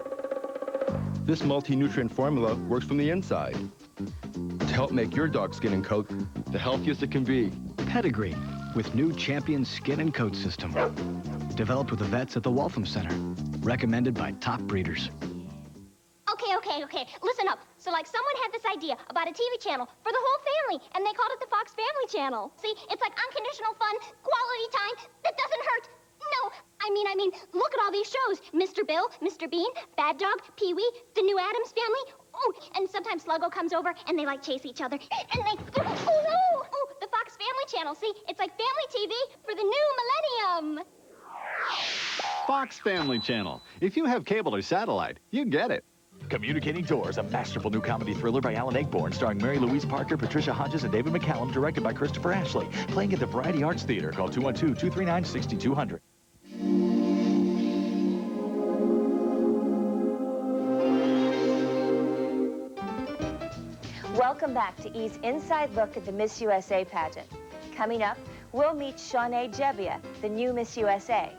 This multi-nutrient formula works from the inside to help make your dog's skin and coat the healthiest it can be. Pedigree with new Champion Skin and Coat System. Developed with the vets at the Waltham Center. Recommended by top breeders. Okay, listen up. So, like, someone had this idea about a TV channel for the whole family, and they called it the Fox Family Channel. See, it's like unconditional fun, quality time that doesn't hurt. No, I mean, look at all these shows. Mr. Bill, Mr. Bean, Bad Dog, Pee-wee, the new Addams Family. Oh, and sometimes Sluggo comes over, and they, like, chase each other. And they, oh, no! Oh, the Fox Family Channel. See, it's like family TV for the new millennium. Fox Family Channel. If you have cable or satellite, you get it. Communicating Doors, a masterful new comedy thriller by Alan Ayckbourn, starring Mary Louise Parker, Patricia Hodges, and David McCallum, directed by Christopher Ashley. Playing at the Variety Arts Theater. Call 212-239-6200. Welcome back to E's Inside Look at the Miss USA pageant. Coming up, we'll meet Shauna Jebbia, the new Miss USA.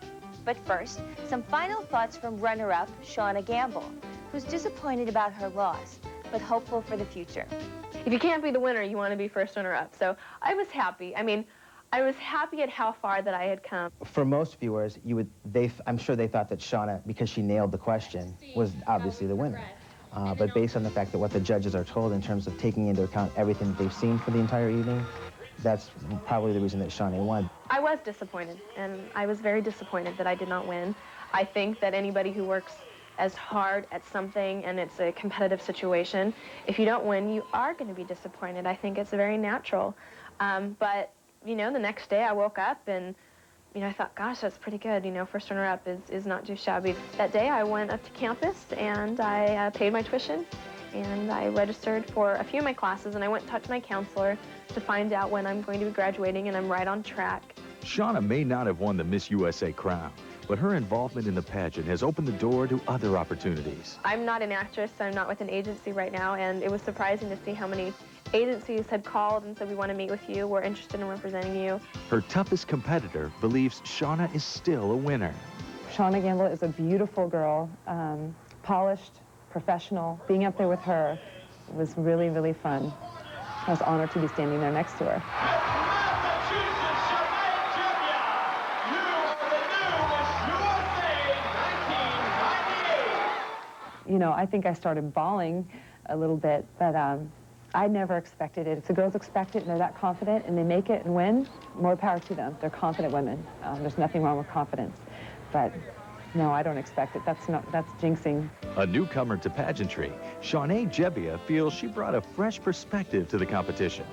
But first, some final thoughts from runner-up Shauna Gambil, who's disappointed about her loss, but hopeful for the future. If you can't be the winner, you want to be first runner-up. So I was happy. I mean, I was happy at how far that I had come. For most viewers, I'm sure they thought that Shauna, because she nailed the question, was obviously the winner. But based on the fact that what the judges are told in terms of taking into account everything that they've seen for the entire evening, that's probably the reason that Shauna won. I was disappointed, and I was very disappointed that I did not win. I think that anybody who works as hard at something and it's a competitive situation, if you don't win, you are going to be disappointed. I think it's very natural. But, you know, the next day I woke up and, you know, I thought, gosh, that's pretty good. You know, first runner-up is not too shabby. That day I went up to campus and I paid my tuition and I registered for a few of my classes and I went and talked to my counselor to find out when I'm going to be graduating, and I'm right on track. Shauna may not have won the Miss USA crown, but her involvement in the pageant has opened the door to other opportunities. I'm not an actress, so I'm not with an agency right now, and it was surprising to see how many agencies had called and said, we want to meet with you, we're interested in representing you. Her toughest competitor believes Shauna is still a winner. Shauna Gambil is a beautiful girl, polished, professional. Being up there with her was really, really fun. I was honored to be standing there next to her. You know, I think I started bawling a little bit, but I never expected it. If the girls expect it and they're that confident and they make it and win, more power to them. They're confident women. There's nothing wrong with confidence. But no, I don't expect it. That's jinxing. A newcomer to pageantry, Shauna Jebbia feels she brought a fresh perspective to the competition.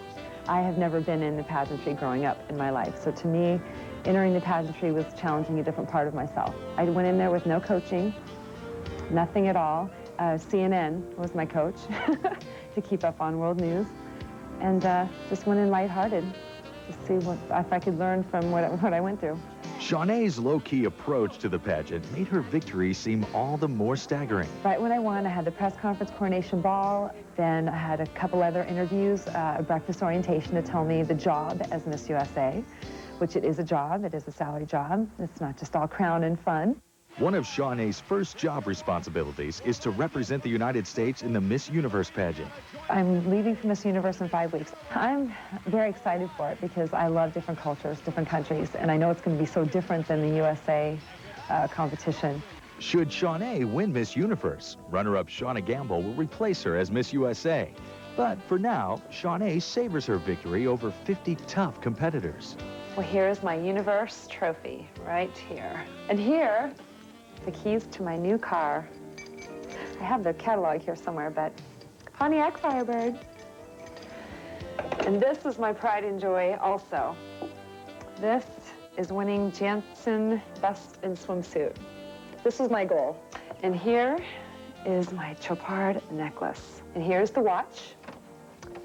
I have never been in the pageantry growing up in my life, so to me, entering the pageantry was challenging a different part of myself. I went in there with no coaching, nothing at all. CNN was my coach to keep up on world news, and just went in lighthearted to see if I could learn from what I went through. Shauna's low-key approach to the pageant made her victory seem all the more staggering. Right when I won, I had the press conference, coronation ball, then I had a couple other interviews, a breakfast orientation to tell me the job as Miss USA, which it is a job, it is a salary job. It's not just all crown and fun. One of Shauna's first job responsibilities is to represent the United States in the Miss Universe pageant. I'm leaving for Miss Universe in 5 weeks. I'm very excited for it because I love different cultures, different countries, and I know it's going to be so different than the USA competition. Should Shauna win Miss Universe, runner-up Shauna Gambil will replace her as Miss USA. But for now, Shauna savors her victory over 50 tough competitors. Well, here's my Universe trophy right here. And here, the keys to my new car. I have the catalog here somewhere, but Pontiac Firebird. And this is my pride and joy also. This is winning Jansen Best in Swimsuit. This was my goal. And here is my Chopard necklace. And here's the watch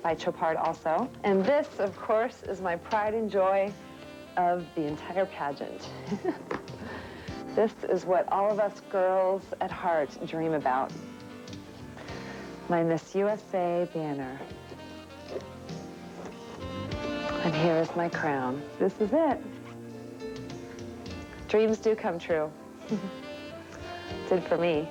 by Chopard also. And this, of course, is my pride and joy of the entire pageant. This is what all of us girls at heart dream about. My Miss USA banner. And here is my crown. This is it. Dreams do come true. Did for me.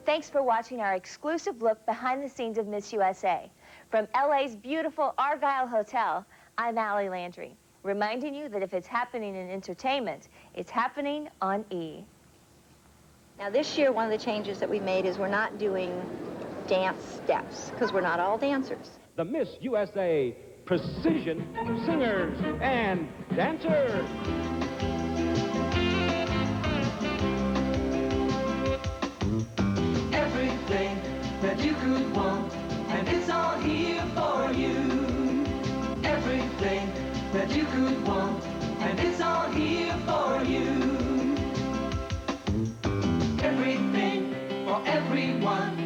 Thanks for watching our exclusive look behind the scenes of Miss USA. From LA's beautiful Argyle Hotel, I'm Allie Landry, reminding you that if it's happening in entertainment, it's happening on E! Now this year, one of the changes that we made is we're not doing dance steps, because we're not all dancers. The Miss USA Precision Singers and Dancers. Everything that you could want, and it's all here for you. Everything that you could want, and it's all here for you. Everything for everyone.